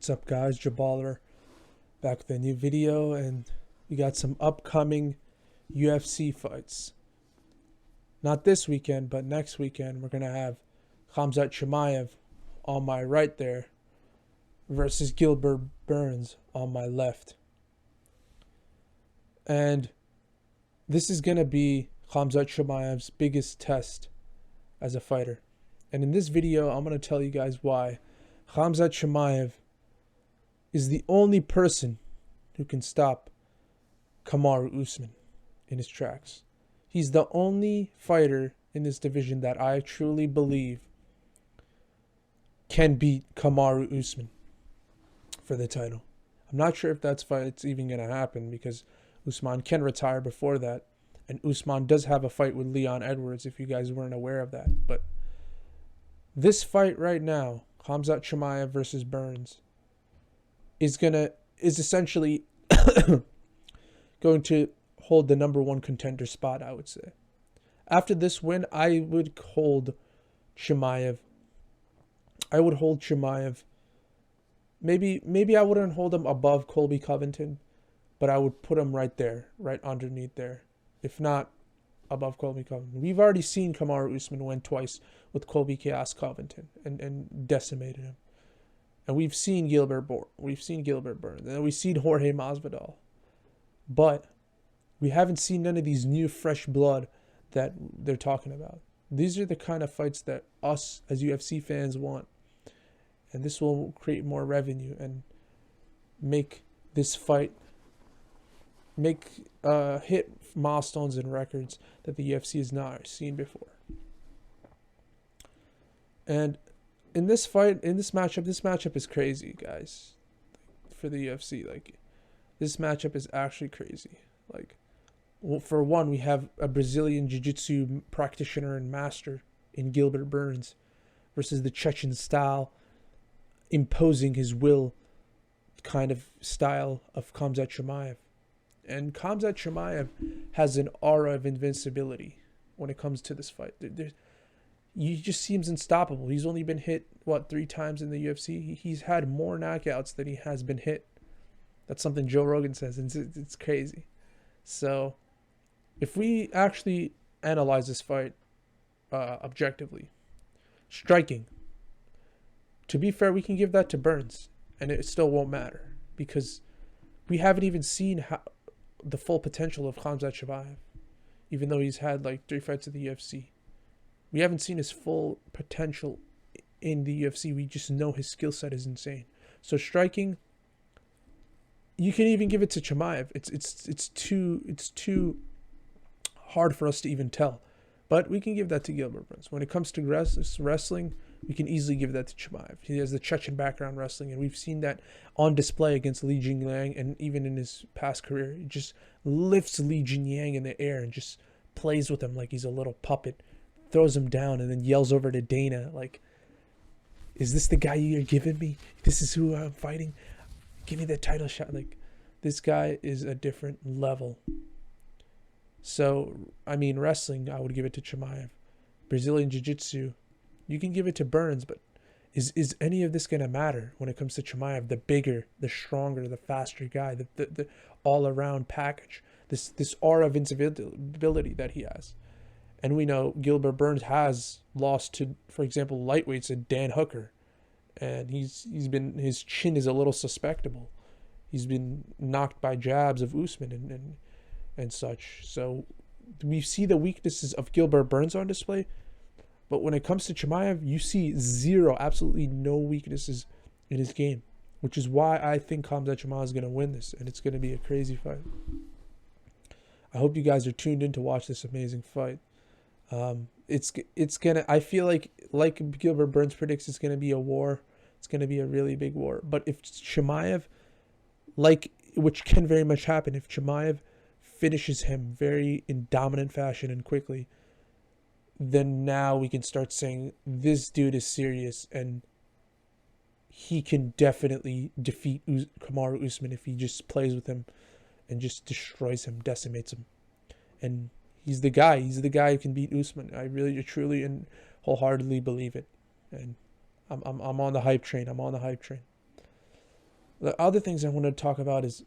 What's up, guys? Jaballer back with a new video, and we got some upcoming UFC fights. Not this weekend, but next weekend. We're going to have Khamzat Chimaev on my right there versus Gilbert Burns on my left. And this is going to be Khamzat Chimaev's biggest test as a fighter. And in this video, I'm going to tell you guys why Khamzat Chimaev is the only person who can stop Kamaru Usman in his tracks. He's the only fighter in this division that I truly believe can beat Kamaru Usman for the title. I'm not sure if that's fight's even going to happen because Usman can retire before that. And Usman does have a fight with Leon Edwards, if you guys weren't aware of that. But this fight right now, Khamzat Chimaev versus Burns, is essentially going to hold the number one contender spot, I would say. After this win, I would hold Chimaev. Maybe I wouldn't hold him above Colby Covington, but I would put him right there, right underneath there. If not above Colby Covington. We've already seen Kamaru Usman win twice with Colby Chaos Covington and decimated him. And we've seen Gilbert Burns, and we've seen Jorge Masvidal. But we haven't seen none of these new fresh blood that they're talking about. These are the kind of fights that us as UFC fans want. And this will create more revenue and make this fight hit milestones and records that the UFC has not seen before. And in this matchup is crazy, guys. For the UFC, this matchup is actually crazy. For one, we have a Brazilian jiu-jitsu practitioner and master in Gilbert Burns versus the Chechen style, imposing his will kind of style of Khamzat Chimaev. And Khamzat Chimaev has an aura of invincibility when it comes to this fight. He just seems unstoppable. He's only been hit, 3 times in the UFC? He's had more knockouts than he has been hit. That's something Joe Rogan says, and it's crazy. So, if we actually analyze this fight objectively, striking, to be fair, we can give that to Burns, and it still won't matter, because we haven't even seen the full potential of Khamzat Chimaev, even though he's had 3 fights in the UFC. We haven't seen his full potential in the UFC. We just know his skill set is insane. So striking, you can even give it to Chimaev. It's too hard for us to even tell. But we can give that to Gilbert Burns. When it comes to wrestling, we can easily give that to Chimaev. He has the Chechen background wrestling, and we've seen that on display against Li Jingliang, and even in his past career. He just lifts Li Jingliang in the air and just plays with him like he's a little puppet, throws him down, and then yells over to Dana, is this the guy you're giving me? This is who I'm fighting? Give me that title shot. This guy is a different level. So, wrestling, I would give it to Chimaev. Brazilian Jiu-Jitsu, you can give it to Burns, but is any of this going to matter when it comes to Chimaev? The bigger, the stronger, the faster guy, the all-around package, this aura of invincibility that he has. And we know Gilbert Burns has lost to, for example, lightweights and Dan Hooker, and his chin is a little suspectable. He's been knocked by jabs of Usman and such. So we see the weaknesses of Gilbert Burns on display, but when it comes to Chimaev, you see absolutely no weaknesses in his game, which is why I think Khamzat Chimaev is going to win this, and it's going to be a crazy fight. I hope you guys are tuned in to watch this amazing fight. I feel like Gilbert Burns predicts, it's gonna be a war. It's gonna be a really big war. But if Chimaev, which can very much happen, if Chimaev finishes him in dominant fashion and quickly, then now we can start saying this dude is serious and he can definitely defeat Kamaru Usman if he just plays with him and just destroys him, decimates him. And he's the guy who can beat Usman. I really, truly, and wholeheartedly believe it. And I'm on the hype train. The other things I want to talk about is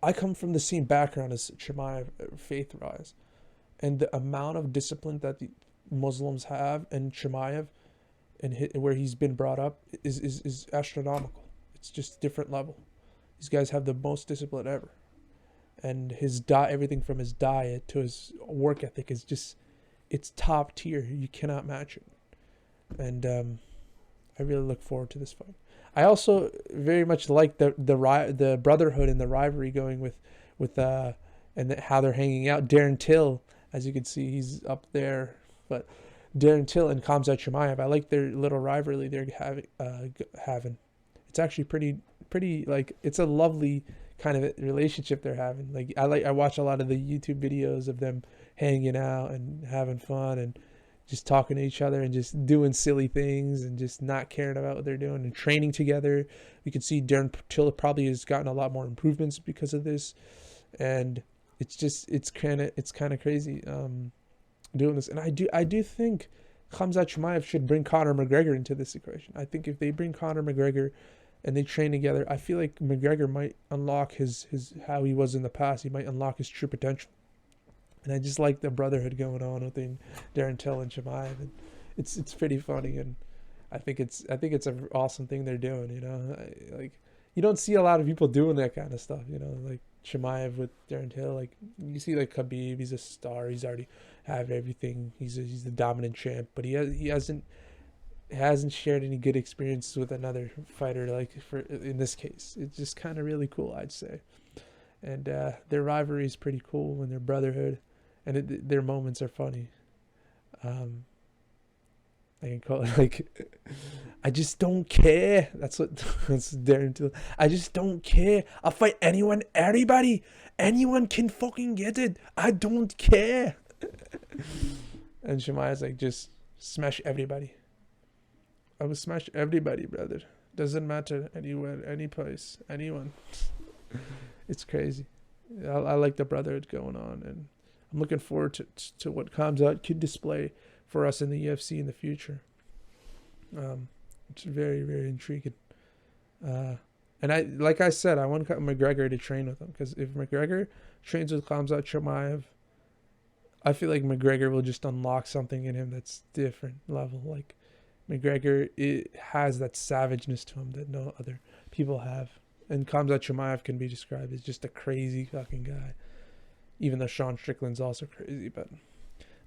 I come from the same background as Chimaev, faith-wise, and the amount of discipline that the Muslims have and Chimaev and where he's been brought up is astronomical. It's just different level. These guys have the most discipline ever, and his diet, everything from his diet to his work ethic is just, it's top tier. You cannot match it, and I really look forward to this fight. I also very much like the brotherhood and the rivalry going with and how they're hanging out. Darren Till, as you can see, he's up there, but Darren Till and Khamzat Chimaev, I like their little rivalry they're having. It's actually pretty like, it's a lovely kind of relationship they're having. Like I watch a lot of the YouTube videos of them hanging out and having fun and just talking to each other and just doing silly things and just not caring about what they're doing and training together. We can see Darren Till probably has gotten a lot more improvements because of this, and it's kind of crazy doing this. And I do think Khamzat Chimaev should bring Conor McGregor into this equation. I think if they bring Conor McGregor and they train together, I feel like McGregor might unlock his how he was in the past. He might unlock his true potential. And I just like the brotherhood going on within Darren Till and Chimaev, and it's pretty funny, and I think it's an awesome thing they're doing. You know, like you don't see a lot of people doing that kind of stuff. You know, like Chimaev with Darren Till. Like you see, like Khabib, he's a star. He's already have everything. He's the dominant champ, but he hasn't shared any good experience with another fighter. Like for in this case, it's just kind of really cool, I'd say. And their rivalry is pretty cool, and their brotherhood. And their moments are funny. I can call it like, I just don't care. That's Darren Till. I just don't care. I'll fight anyone, everybody. Anyone can fucking get it. I don't care. And Chimaev's like, just smash everybody. I will smash everybody, brother. Doesn't matter, anywhere, any place, anyone. It's crazy. I like the brotherhood going on, and I'm looking forward to what Khamzat can display for us in the UFC in the future. It's very, very intriguing. And like I said, I want McGregor to train with him, because if McGregor trains with Khamzat Chimaev, I feel like McGregor will just unlock something in him that's different level. Like McGregor, it has that savageness to him that no other people have. And Khamzat Chimaev can be described as just a crazy fucking guy. Even though Sean Strickland's also crazy, but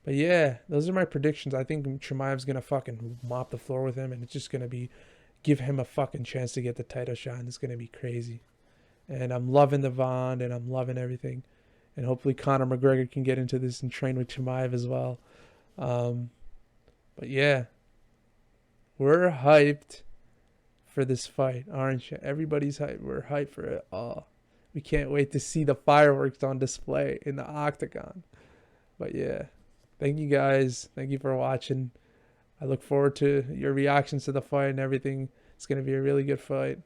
yeah, those are my predictions. I think Chimaev's gonna fucking mop the floor with him, and it's just gonna be give him a fucking chance to get the title shot, and it's gonna be crazy. And I'm loving the bond, and I'm loving everything, and hopefully Conor McGregor can get into this and train with Chimaev as well. But yeah, we're hyped for this fight, aren't you? Everybody's hyped. We're hyped for it all. We can't wait to see the fireworks on display in the octagon. But yeah, thank you guys. Thank you for watching. I look forward to your reactions to the fight and everything. It's going to be a really good fight.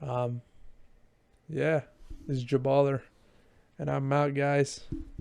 Yeah, this is Jaballer, and I'm out, guys.